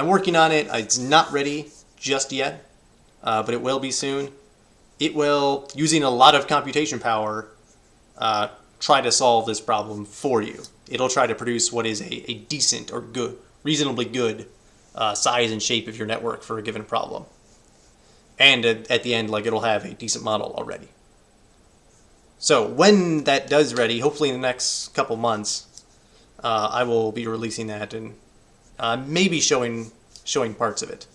working on it. It's not ready just yet, but it will be soon. It will, using a lot of computation power, try to solve this problem for you. It'll try to produce what is a decent or good, reasonably good size and shape of your network for a given problem. And at the end, it'll have a decent model already. So when that does ready, hopefully in the next couple months, I will be releasing that and maybe showing parts of it.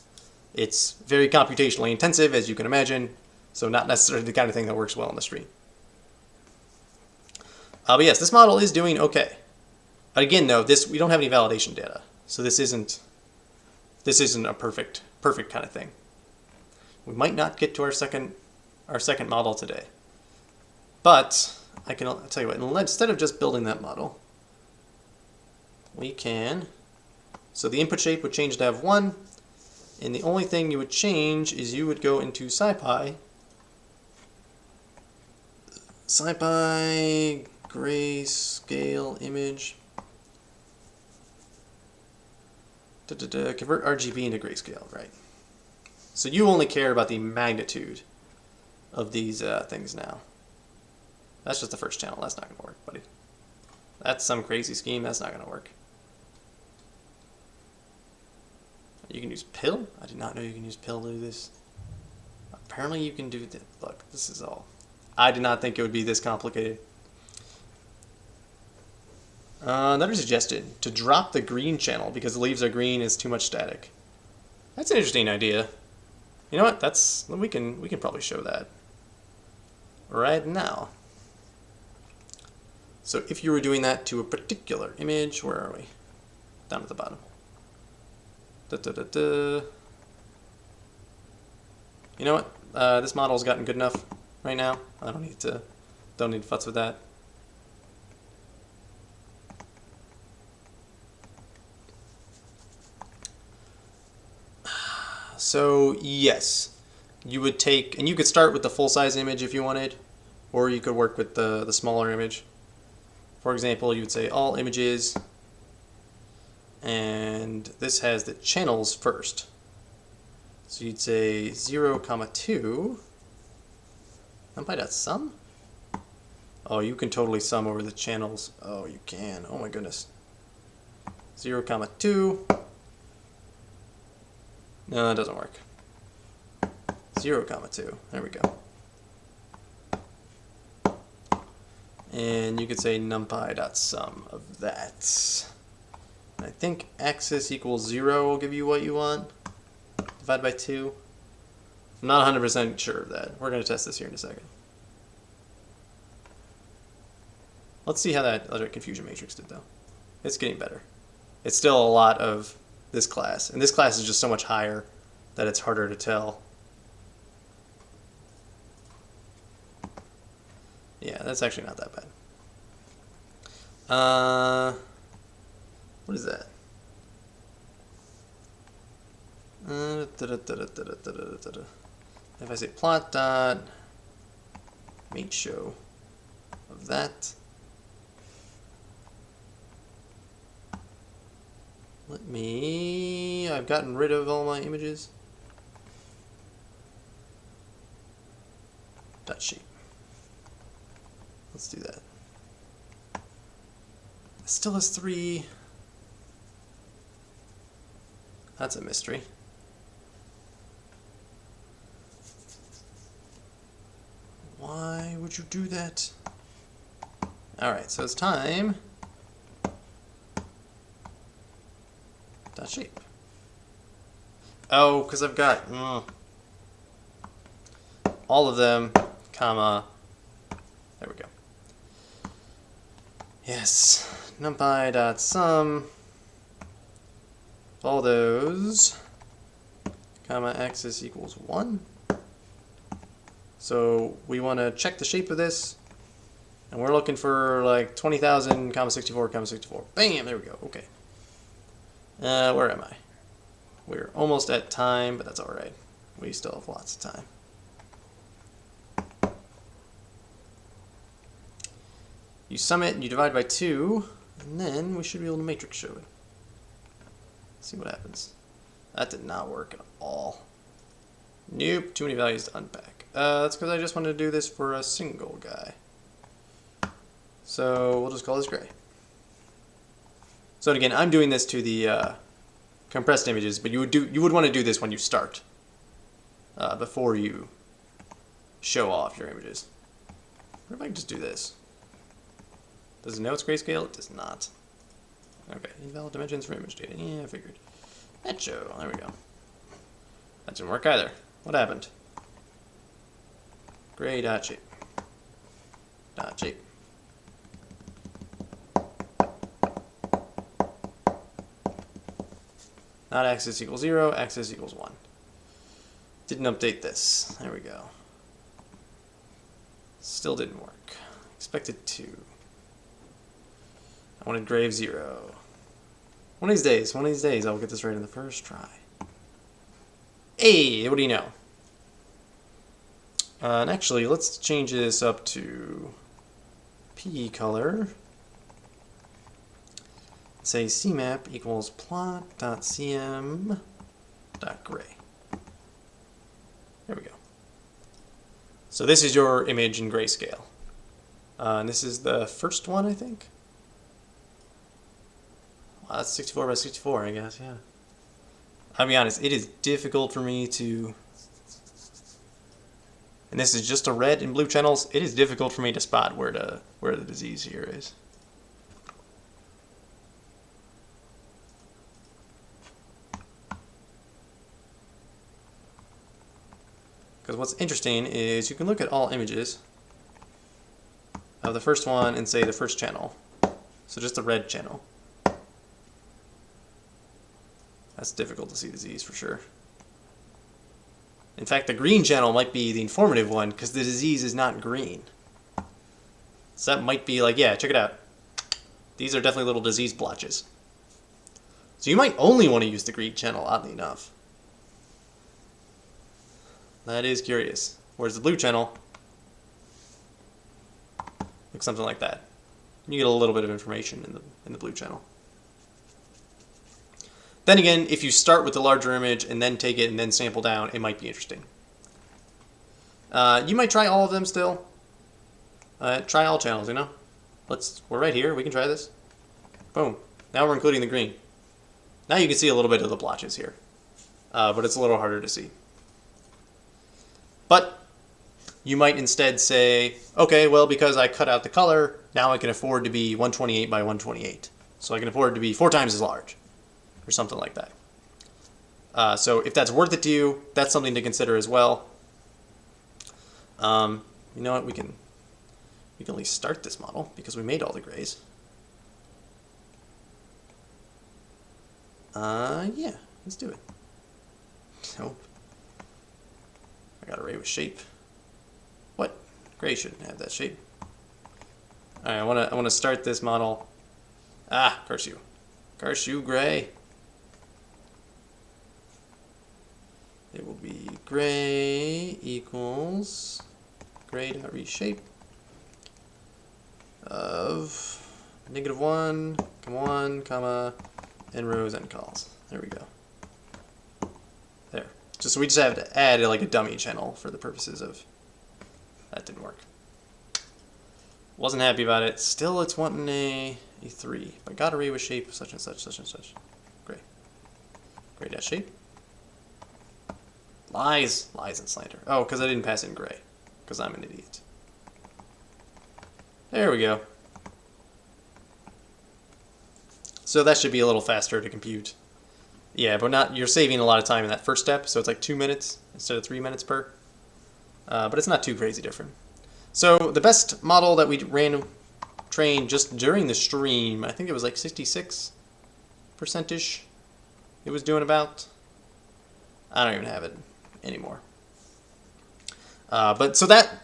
It's very computationally intensive, as you can imagine, so not necessarily the kind of thing that works well on the stream. But yes, this model is doing okay. But again, though, we don't have any validation data, so this isn't a perfect kind of thing. We might not get to our second model today, but I'll tell you what. Instead of just building that model, we can. So the input shape would change to have 1, and the only thing you would change is you would go into SciPy grayscale image. Convert RGB into grayscale, right? So you only care about the magnitude of these things now. That's just the first channel. That's not going to work, buddy. That's some crazy scheme. That's not going to work. You can use pill? I did not know you can use pill to do this. Apparently you can do that. Look, this is all. I did not think it would be this complicated. Another suggestion, to drop the green channel because the leaves are green is too much static. That's an interesting idea. You know what? We can probably show that right now. So if you were doing that to a particular image, where are we? Down at the bottom. Da, da, da, da. You know what? This model's gotten good enough right now. I don't need to futz with that. So yes, you would take, and you could start with the full-size image if you wanted, or you could work with the smaller image. For example, you would say all images, and this has the channels first. So you'd say 0, 2. NumPy.sum? Oh, you can totally sum over the channels. Oh, you can. Oh my goodness. 0, 2. No, it doesn't work. 0, 2. There we go. And you could say numpy.sum of that. And I think axis equals 0 will give you what you want. Divide by 2. I'm not 100% sure of that. We're going to test this here in a second. Let's see how that other confusion matrix did, though. It's getting better. It's still a lot of this class. And this class is just so much higher that it's harder to tell. Yeah, that's actually not that bad. What is that? If I say plot dot make show of that, I've gotten rid of all my images. Dot shape. Let's do that. It still has 3. That's a mystery. Why would you do that? Alright, so it's time. Dot shape. Oh, because I've got all of them, comma. There we go. Yes, numpy.sum. All those, comma, axis equals 1. So we want to check the shape of this, and we're looking for like 20,000, 64, 64. Bam, there we go. Okay. Where am I? We're almost at time, but that's all right. We still have lots of time. You sum it and you divide by 2, and then we should be able to matrix show it. See what happens. That did not work at all. Nope, too many values to unpack. That's because I just wanted to do this for a single guy. So we'll just call this gray. So again, I'm doing this to the compressed images, but you would want to do this when you start, before you show off your images. What if I can just do this? Does it know it's grayscale? It does not. Okay, invalid dimensions for image data. Yeah, I figured. That show. There we go. That didn't work either. What happened? Gray dot shape. Dot shape. Not axis equals 0, axis equals 1. Didn't update this. There we go. Still didn't work. Expected 2. I wanted grave 0. One of these days, I'll get this right in the first try. Hey, what do you know? And actually, let's change this up to PE color. Say CMap equals plot.cm.gray. There we go. So this is your image in grayscale. And this is the first one, I think. Wow, that's 64 by 64, I guess, yeah. I'll be honest, it is difficult for me to... And this is just a red and blue channels. It is difficult for me to spot where the disease here is. Because what's interesting is you can look at all images of the first one and say the first channel. So just the red channel. That's difficult to see disease for sure. In fact, the green channel might be the informative one because the disease is not green. So that might be like, yeah, check it out. These are definitely little disease blotches. So you might only want to use the green channel, oddly enough. That is curious. Whereas the blue channel looks something like that. You get a little bit of information in the blue channel. Then again, if you start with the larger image and then take it and then sample down, it might be interesting. You might try all of them still. Try all channels, you know? We're right here, we can try this. Boom. Now we're including the green. Now you can see a little bit of the blotches here. But it's a little harder to see. But you might instead say, okay, well, because I cut out the color, now I can afford to be 128 by 128. So I can afford to be 4 times as large, or something like that. So if that's worth it to you, that's something to consider as well. You know what, we can at least start this model because we made all the grays. Yeah, let's do it. Nope. I got array with shape. What? Gray shouldn't have that shape. Alright, I wanna start this model. Ah, curse you. Curse you, gray. It will be gray equals gray.reshape of -1, comma 1, comma, and rows and calls. There we go. There. We just have to add like a dummy channel for the purposes of that. Didn't work. Wasn't happy about it. Still, it's wanting a 3. But got array with shape such and such, such and such. Gray. Gray.shape. Lies and slander. Oh, because I didn't pass in gray. Because I'm an idiot. There we go. So that should be a little faster to compute. Yeah, but you're saving a lot of time in that first step, so it's like 2 minutes instead of 3 minutes per. But it's not too crazy different. So the best model that we trained just during the stream, I think it was like 66%-ish. It was doing about. I don't even have it anymore. But so that,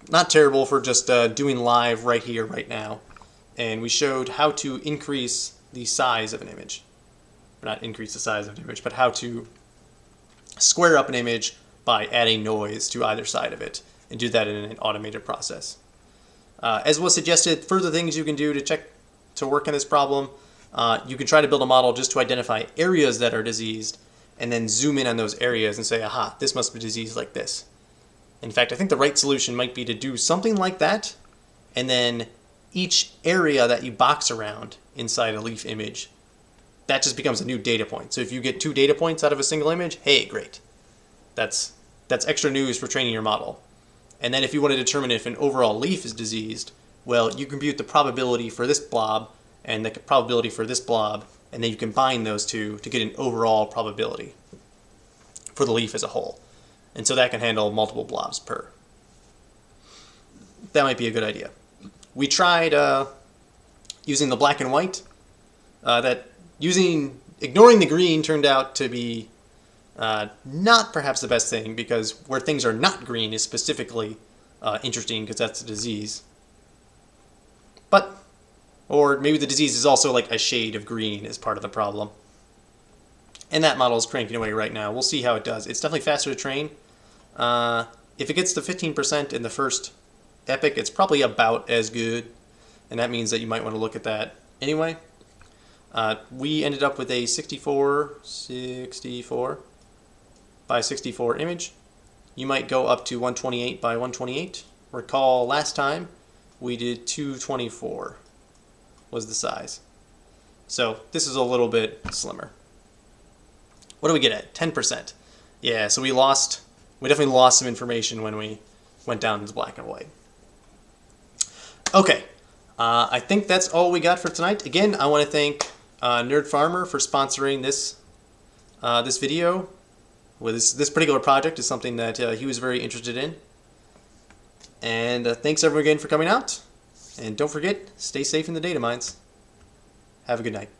not terrible for just doing live right here, right now. And we showed how to increase the size of an image. Or not increase the size of an image, but how to square up an image by adding noise to either side of it, and do that in an automated process. As was suggested, further things you can do to work on this problem, you can try to build a model just to identify areas that are diseased, and then zoom in on those areas and say, aha, this must be diseased like this. In fact, I think the right solution might be to do something like that, and then each area that you box around inside a leaf image, that just becomes a new data point. So if you get 2 data points out of a single image, hey, great. That's extra news for training your model. And then if you want to determine if an overall leaf is diseased, well, you compute the probability for this blob and the probability for this blob, and then you combine those two to get an overall probability for the leaf as a whole. And so that can handle multiple blobs per. That might be a good idea. We tried using the black and white. Ignoring the green turned out to be not perhaps the best thing, because where things are not green is specifically interesting because that's a disease. Or maybe the disease is also like a shade of green as part of the problem. And that model is cranking away right now. We'll see how it does. It's definitely faster to train. If it gets to 15% in the first epoch, it's probably about as good. And that means that you might want to look at that anyway. We ended up with a 64 by 64 image. You might go up to 128 by 128. Recall last time we did 224 was the size. So this is a little bit slimmer. What do we get at? 10%. Yeah, so we definitely lost some information when we went down into black and white. Okay, I think that's all we got for tonight. Again, I want to thank Nerd Farmer for sponsoring this video. Well, this particular project is something that he was very interested in. And thanks everyone again for coming out. And don't forget, stay safe in the data mines. Have a good night.